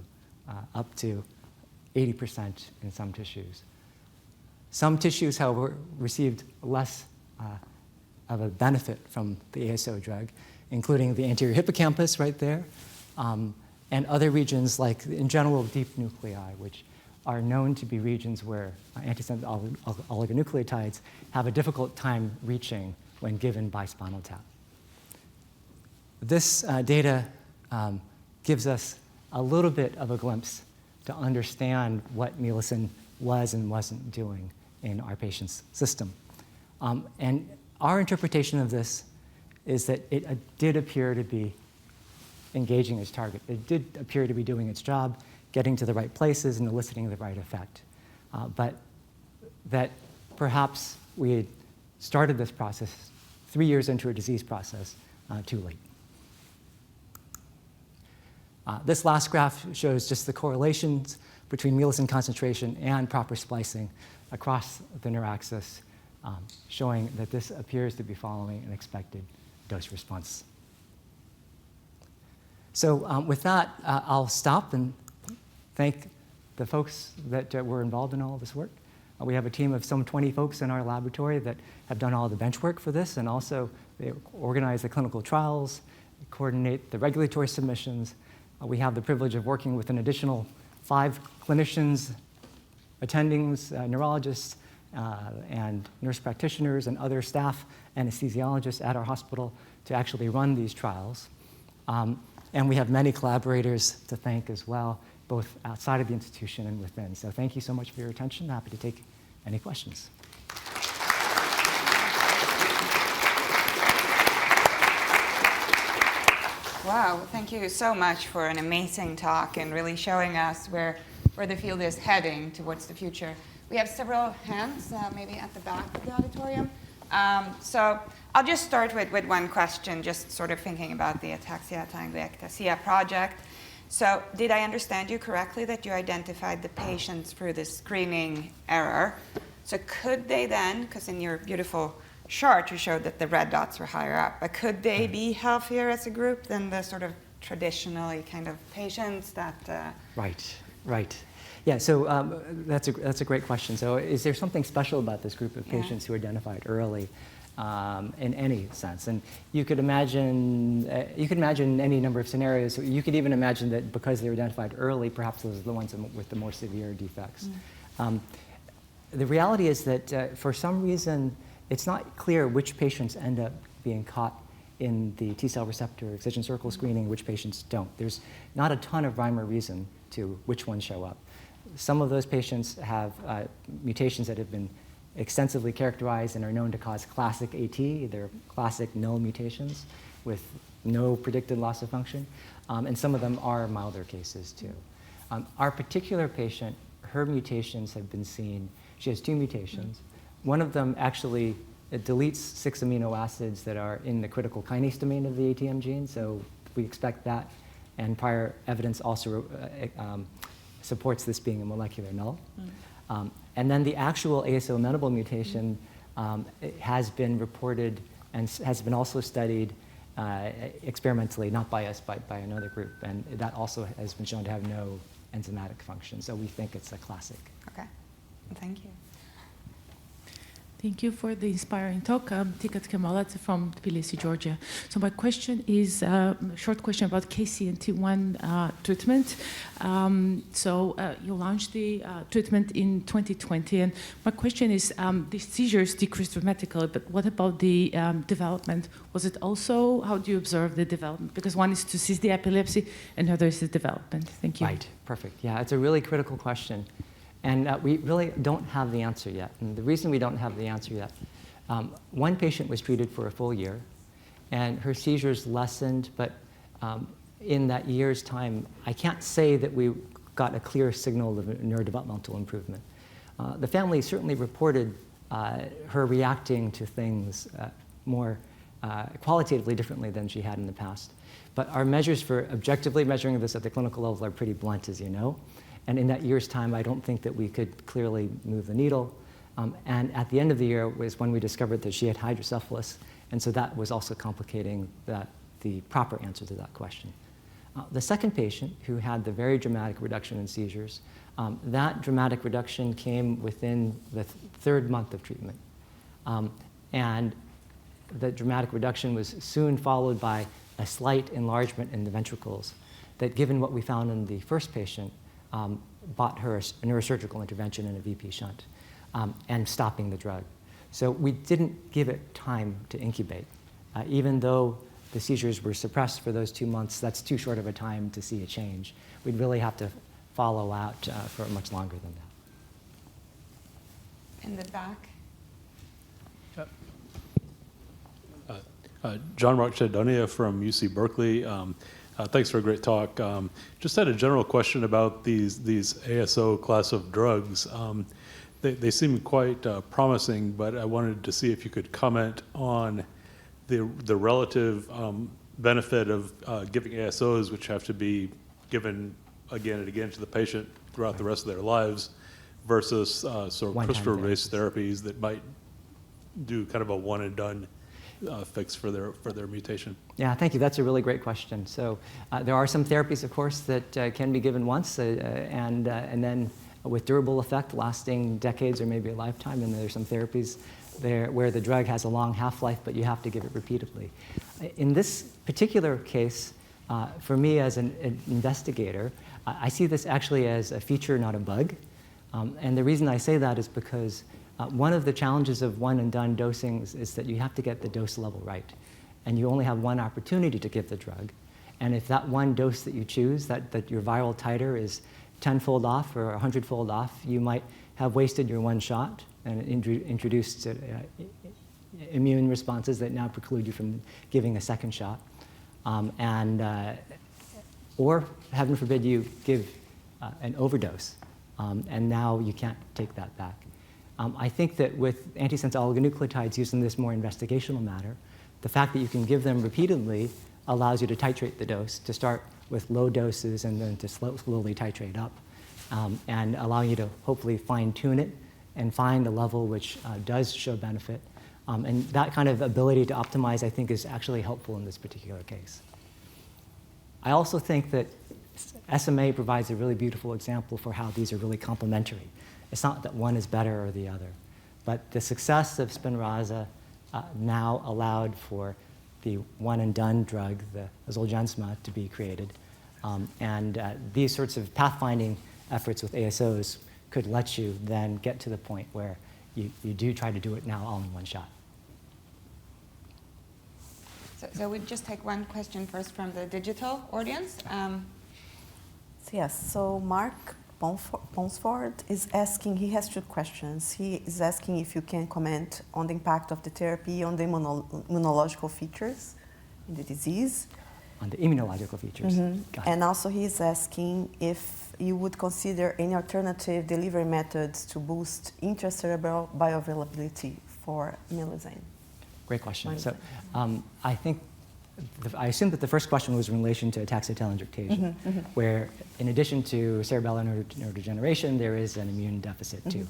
up to 80% in some tissues. Some tissues, however, received less of a benefit from the ASO drug, including the anterior hippocampus right there, and other regions like, in general, deep nuclei, which are known to be regions where antisense oligonucleotides have a difficult time reaching when given by spinal tap. This data gives us a little bit of a glimpse to understand what mucin was and wasn't doing in our patient's system. And our interpretation of this is that it did appear to be engaging its target. It did appear to be doing its job, getting to the right places and eliciting the right effect. But that perhaps we had started this process 3 years into a disease process too late. This last graph shows just the correlations between mucin concentration and proper splicing across the neuraxis, showing that this appears to be following an expected dose response. So with that, I'll stop and thank the folks that were involved in all of this work. We have a team of some 20 folks in our laboratory that have done all the bench work for this, and also they organize the clinical trials, coordinate the regulatory submissions. We have the privilege of working with an additional 5 clinicians, attendings, neurologists, and nurse practitioners and other staff anesthesiologists at our hospital to actually run these trials. And we have many collaborators to thank as well, both outside of the institution and within. So thank you so much for your attention. Happy to take any questions. Wow, thank you so much for an amazing talk and really showing us where the field is heading towards the future. We have several hands, maybe at the back of the auditorium. So I'll just start with one question, just sort of thinking about the ataxia-telangiectasia project. So did I understand you correctly that you identified the patients through the screening error? So could they then, because in your beautiful chart you showed that the red dots were higher up, but could they be healthier as a group than the sort of traditionally kind of patients that... Right. Yeah, so that's a great question. So is there something special about this group of patients who identified early in any sense? And you could imagine any number of scenarios. You could even imagine that because they were identified early, perhaps those are the ones with the more severe defects. The reality is that for some reason, it's not clear which patients end up being caught in the T-cell receptor excision circle screening, which patients don't. There's not a ton of rhyme or reason to which ones show up. Some of those patients have mutations that have been extensively characterized and are known to cause classic AT. They're classic null mutations with no predicted loss of function. And some of them are milder cases too. Our particular patient, her mutations have been seen. She has 2 mutations. One of them actually deletes 6 amino acids that are in the critical kinase domain of the ATM gene, so we expect that. And prior evidence also supports this being a molecular null. And then the actual ASO amenable mutation has been reported and has been also studied experimentally, not by us, but by another group. And that also has been shown to have no enzymatic function. So we think it's a classic. Okay, thank you. Thank you for the inspiring talk. I'm Tikat Kemalat from Tbilisi, Georgia. So my question is a short question about KCNT1 treatment. You launched the treatment in 2020, and my question is, the seizures decreased dramatically, but what about the development? Was it also, how do you observe the development? Because one is to cease the epilepsy, and the other is the development. Thank you. Right, perfect. Yeah, it's a really critical question. And we really don't have the answer yet. And the reason we don't have the answer yet, one patient was treated for a full year, and her seizures lessened, but in that year's time, I can't say that we got a clear signal of neurodevelopmental improvement. The family certainly reported her reacting to things more qualitatively differently than she had in the past. But our measures for objectively measuring this at the clinical level are pretty blunt, as you know. And in that year's time, I don't think that we could clearly move the needle. And at the end of the year was when we discovered that she had hydrocephalus. And so that was also complicating the proper answer to that question. The second patient, who had the very dramatic reduction in seizures, that dramatic reduction came within the 3rd month of treatment. And the dramatic reduction was soon followed by a slight enlargement in the ventricles that, given what we found in the first patient, bought her a neurosurgical intervention and a VP shunt and stopping the drug. So we didn't give it time to incubate. Even though the seizures were suppressed for those 2 months, that's too short of a time to see a change. We'd really have to follow out for much longer than that. In the back. John Rock-Chadonia from UC Berkeley. Thanks for a great talk. Just had a general question about these ASO class of drugs. They seem quite promising, but I wanted to see if you could comment on the relative benefit of giving ASOs, which have to be given again and again to the patient throughout the rest of their lives, versus sort of CRISPR-based therapies that might do kind of a one and done fix for their mutation. Yeah, thank you. That's a really great question. So there are some therapies, of course, that can be given once and then with durable effect lasting decades or maybe a lifetime. And there's some therapies there where the drug has a long half-life, but you have to give it repeatedly. In this particular case, for me as an investigator, I see this actually as a feature, not a bug. And the reason I say that is because one of the challenges of one and done dosing is that you have to get the dose level right. And you only have one opportunity to give the drug. And if that one dose that you choose, that your viral titer is 10-fold off or 100-fold off, you might have wasted your one shot and introduced immune responses that now preclude you from giving a second shot. Or, heaven forbid, you give an overdose, and now you can't take that back. I think that with antisense oligonucleotides used in this more investigational manner, the fact that you can give them repeatedly allows you to titrate the dose, to start with low doses and then to slowly titrate up, and allowing you to hopefully fine-tune it and find a level which does show benefit. And that kind of ability to optimize, I think, is actually helpful in this particular case. I also think that SMA provides a really beautiful example for how these are really complementary. It's not that one is better or the other, but the success of Spinraza now allowed for the one-and-done drug, the Zolgensma, to be created. These sorts of pathfinding efforts with ASOs could let you then get to the point where you do try to do it now all in one shot. So we'll just take one question first from the digital audience. Yes, so Mark Ponsford is asking, he has two questions. He is asking if you can comment on the impact of the therapy on the immunological features in the disease. On the immunological features. Mm-hmm. And also he's asking if you would consider any alternative delivery methods to boost intracerebral bioavailability for Melazine. Great question. So I think, I assume that the first question was in relation to ataxia telangiectasia, where in addition to cerebellar neurodegeneration, there is an immune deficit too.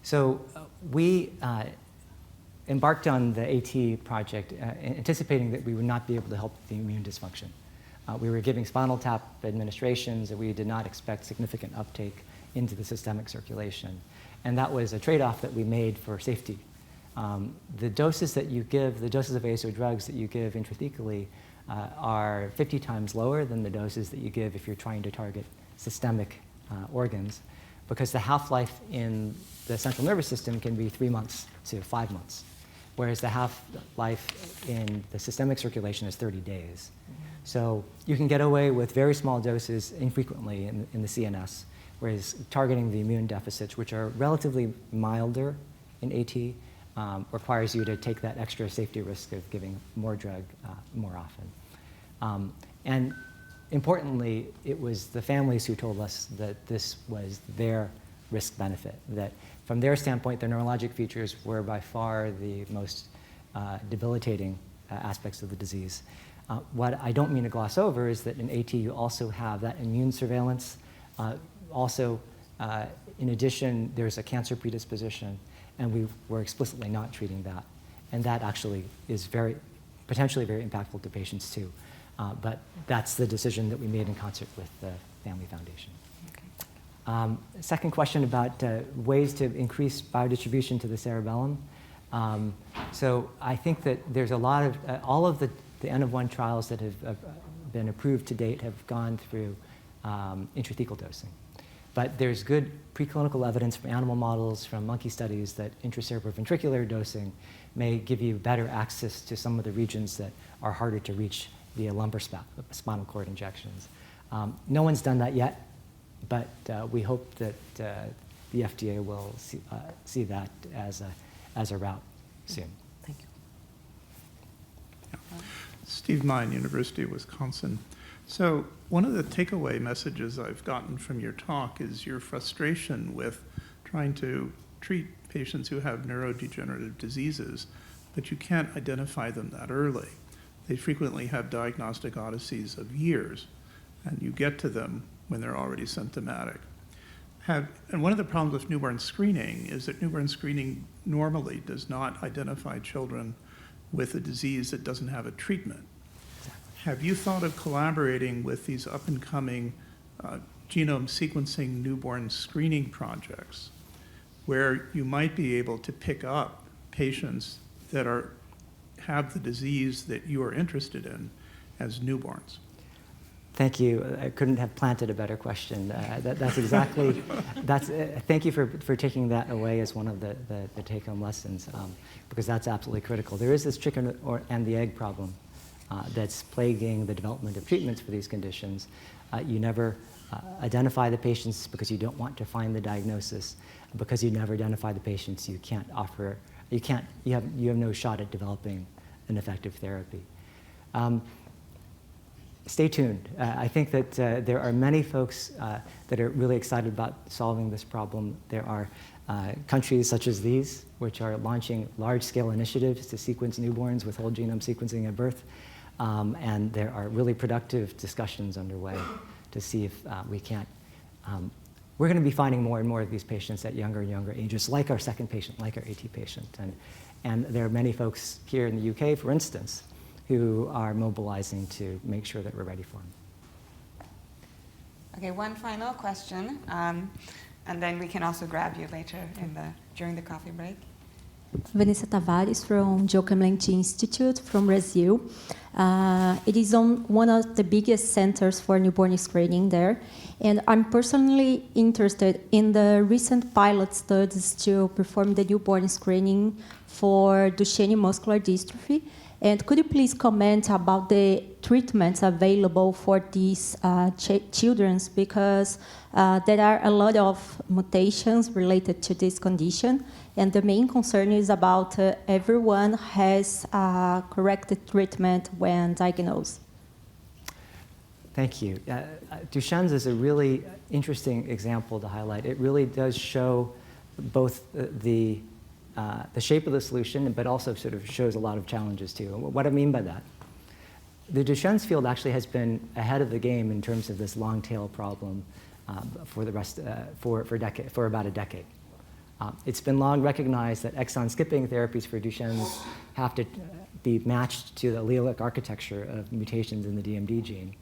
So we embarked on the AT project anticipating that we would not be able to help the immune dysfunction. We were giving spinal tap administrations and we did not expect significant uptake into the systemic circulation. And that was a trade-off that we made for safety. The doses that you give, the doses of ASO drugs that you give intrathecally are 50 times lower than the doses that you give if you're trying to target systemic organs, because the half-life in the central nervous system can be 3 months to 5 months, whereas the half-life in the systemic circulation is 30 days. So you can get away with very small doses infrequently in the CNS, whereas targeting the immune deficits, which are relatively milder in AT, requires you to take that extra safety risk of giving more drug more often. And importantly, it was the families who told us that this was their risk benefit, that from their standpoint, their neurologic features were by far the most debilitating aspects of the disease. What I don't mean to gloss over is that in AT you also have that immune surveillance. Also, in addition, there's a cancer predisposition, and we were explicitly not treating that. And that actually is potentially very impactful to patients too. But that's the decision that we made in concert with the Family Foundation. Okay. Second question about ways to increase biodistribution to the cerebellum. So I think that there's a lot of, all of the N-of-1 trials that have been approved to date have gone through intrathecal dosing. But there's good preclinical evidence from animal models, from monkey studies, that intracerebroventricular dosing may give you better access to some of the regions that are harder to reach via lumbar spinal cord injections. No one's done that yet, but we hope that the FDA will see that as a route soon. Thank you. Steve Mine, University of Wisconsin. So one of the takeaway messages I've gotten from your talk is your frustration with trying to treat patients who have neurodegenerative diseases, but you can't identify them that early. They frequently have diagnostic odysseys of years, and you get to them when they're already symptomatic. And one of the problems with newborn screening is that newborn screening normally does not identify children with a disease that doesn't have a treatment. Have you thought of collaborating with these up-and-coming genome sequencing newborn screening projects where you might be able to pick up patients that have the disease that you are interested in as newborns? Thank you. I couldn't have planted a better question. That's exactly, thank you for taking that away as one of the take-home lessons, because that's absolutely critical. There is this chicken and the egg problem that's plaguing the development of treatments for these conditions. You never identify the patients because you don't want to find the diagnosis. Because you never identify the patients, you have no shot at developing an effective therapy. Stay tuned. I think that there are many folks that are really excited about solving this problem. There are countries such as these, which are launching large-scale initiatives to sequence newborns with whole genome sequencing at birth. And there are really productive discussions underway to see if we can't. We're going to be finding more and more of these patients at younger and younger ages, like our second patient, like our AT patient. And there are many folks here in the UK, for instance, who are mobilizing to make sure that we're ready for them. Okay, one final question, and then we can also grab you later during the coffee break. Vanessa Tavares from Wellcome Institute from Brazil. It is on one of the biggest centers for newborn screening there. And I'm personally interested in the recent pilot studies to perform the newborn screening for Duchenne muscular dystrophy. And could you please comment about the treatments available for these children? Because there are a lot of mutations related to this condition. And the main concern is about everyone has correct treatment when diagnosed. Thank you. Duchenne's is a really interesting example to highlight. It really does show both the shape of the solution, but also sort of shows a lot of challenges too. What I mean by that, the Duchenne's field actually has been ahead of the game in terms of this long tail problem for about a decade. It's been long recognized that exon skipping therapies for Duchenne's have to be matched to the allelic architecture of mutations in the DMD gene.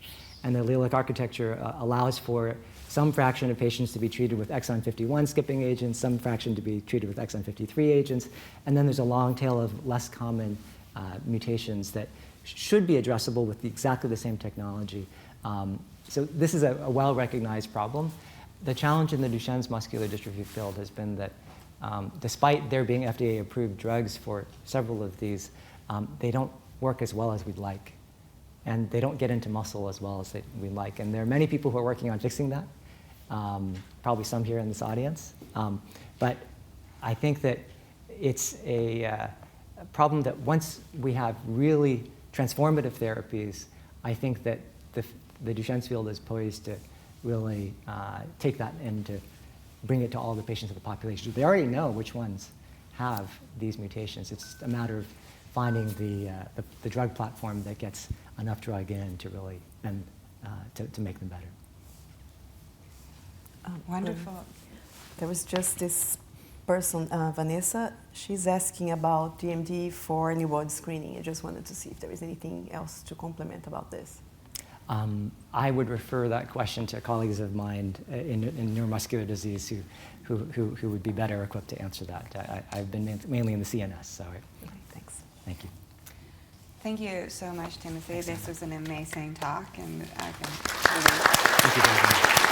And the allelic architecture allows for some fraction of patients to be treated with exon 51 skipping agents, some fraction to be treated with exon 53 agents, and then there's a long tail of less common mutations that should be addressable with exactly the same technology. So this is a well-recognized problem. The challenge in the Duchenne's muscular dystrophy field has been that despite there being FDA-approved drugs for several of these, they don't work as well as we'd like. And they don't get into muscle as well as we'd like. And there are many people who are working on fixing that, probably some here in this audience. But I think that it's a problem that once we have really transformative therapies, I think that the Duchenne's field is poised to really take that and to bring it to all the patients of the population. They already know which ones have these mutations. It's just a matter of finding the drug platform that gets enough drug in to really to make them better. Wonderful. There was just this person, Vanessa. She's asking about DMD for newborn screening. I just wanted to see if there is anything else to complement about this. I would refer that question to colleagues of mine in neuromuscular disease who would be better equipped to answer that. I've been mainly in the CNS, so. Okay, thanks. Thank you. Thank you so much, Timothy. This was an amazing talk, and I think Thank you very much.